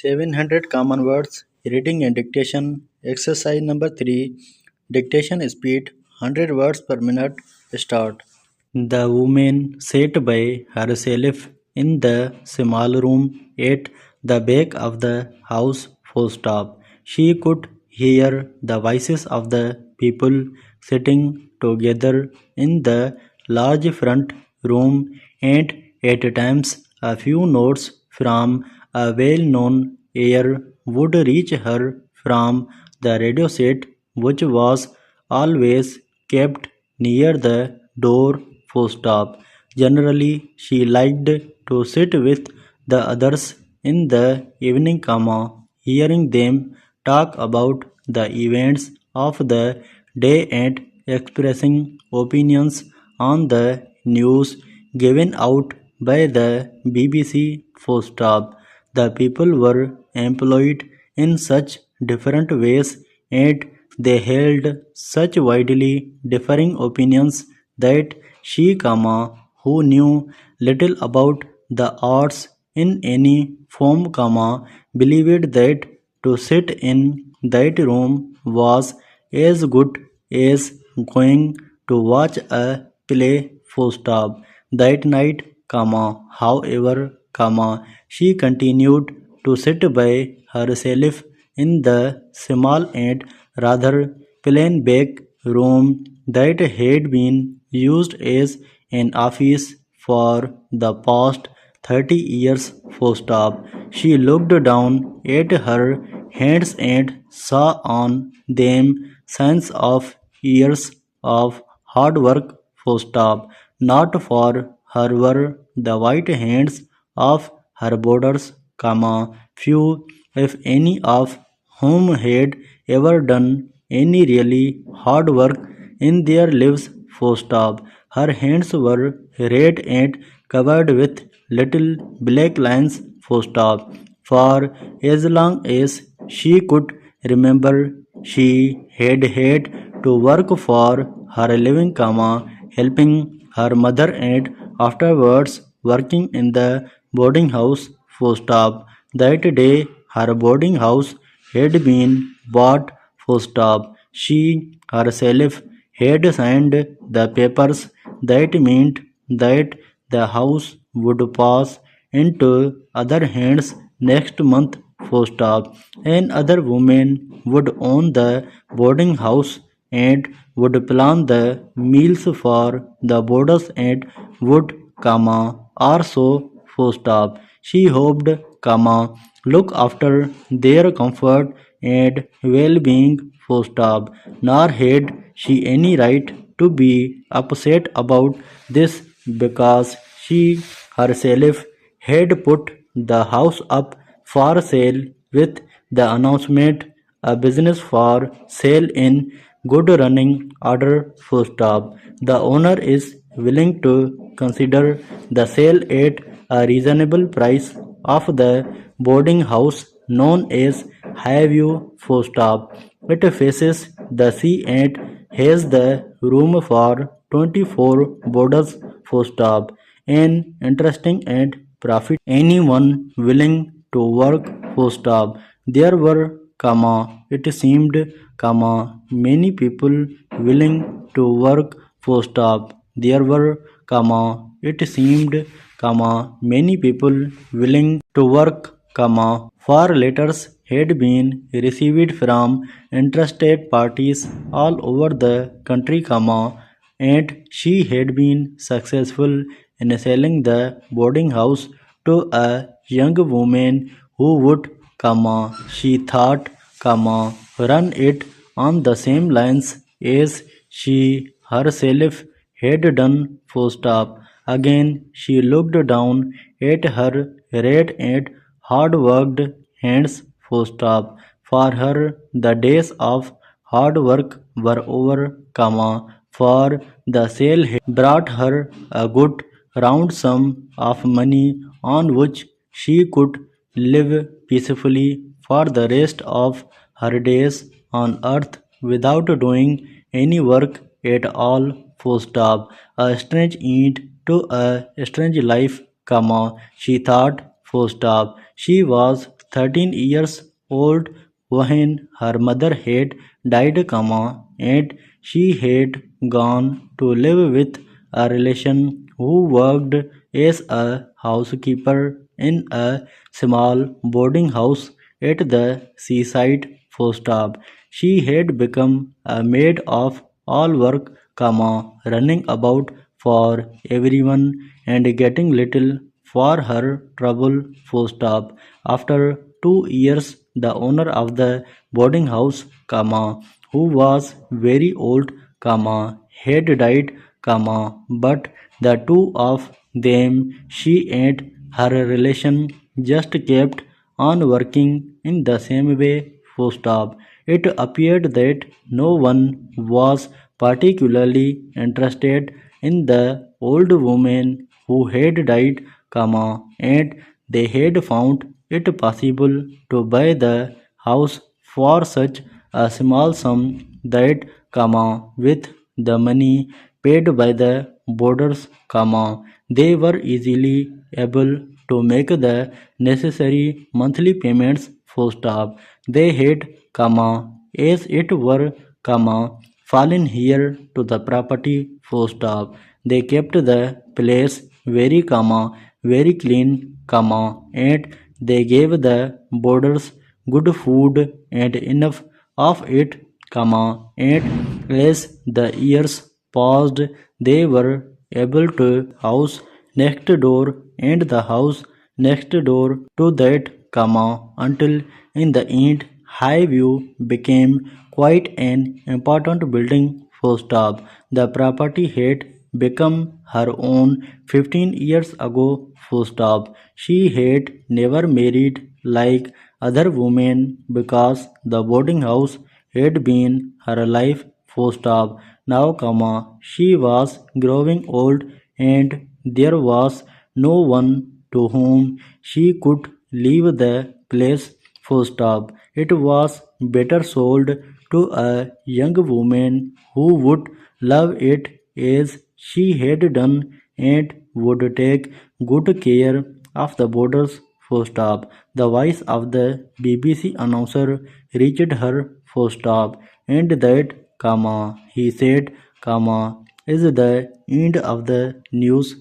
700 common words, reading and dictation. Exercise number 3. Dictation speed 100 words per minute. Start. The woman sat by herself in the small room at the back of the house. Full stop. She could hear the voices of the people sitting together in the large front room, and at times a few notes from a well-known air would reach her from the radio set, which was always kept near the door. Full stop. Generally, she liked to sit with the others in the evening, hearing them talk about the events of the day and expressing opinions on the news given out by the BBC. Full stop. The people were employed in such different ways, and they held such widely differing opinions that she, who knew little about the arts in any form, believed that to sit in that room was as good as going to watch a play. Full stop. That night, however, she continued to sit by herself in the small and rather plain back room that had been used as an office for the past 30 years. Full stop. She looked down at her hands and saw on them signs of years of hard work. Full stop. Not for her were the white hands of her boarders, few, if any, of whom had ever done any really hard work in their lives. Full stop. Her hands were red and covered with little black lines. Full stop. For as long as she could remember, she had had to work for her living, helping her mother and afterwards working in the boarding house. Full stop. That day her boarding house had been bought. Full stop. She herself had signed the papers that meant that the house would pass into other hands next month. Full stop. Another woman would own the boarding house and would plan the meals for the boarders and would, also, full stop. She hoped, look after their comfort and well-being. Full stop. Nor had she any right to be upset about this, because she herself had put the house up for sale with the announcement, a business for sale in good running order. Full stop. The owner is willing to consider the sale at a reasonable price of the boarding house known as Highview. Full stop. It faces the sea and has the room for 24 boarders. Full stop. An interesting and profit anyone willing to work. Full stop. There were, it seemed, many people willing to work. Full stop. There were, it seemed, many people willing to work, for letters had been received from interested parties all over the country, and she had been successful in selling the boarding house to a young woman who would, she thought, run it on the same lines as she herself had done. Full stop. Again she looked down at her red and hard-worked hands. Full stop. For her the days of hard work were over, for the sale had brought her a good round sum of money on which she could live peacefully for the rest of her days on earth without doing any work at all. Full stop. A strange end to a strange life, she thought. Full stop. She was 13 years old when her mother had died, and she had gone to live with a relation who worked as a housekeeper in a small boarding house at the seaside. She had become a maid of all work, running about for everyone and getting little for her trouble. After 2 years, the owner of the boarding house, who was very old, had died, but the two of them, she and her relation, just kept on working in the same way. It appeared that no one was particularly interested in the old woman who had died, and they had found it possible to buy the house for such a small sum that, with the money paid by the boarders, they were easily able to make the necessary monthly payments. They had, as it were, fallen here to the property. They kept the place very, very clean, and they gave the boarders good food and enough of it, and as the years passed, they were able to house next door and the house next door to that, until in the end Highview became quite an important building. The property had become her own 15 years ago. She had never married like other women because the boarding house had been her life. Now, she was growing old and there was no one to whom she could leave the place. It was better sold to a young woman who would love it as she had done and would take good care of the boarders. The voice of the BBC announcer reached her. And that, he said, is the end of the news.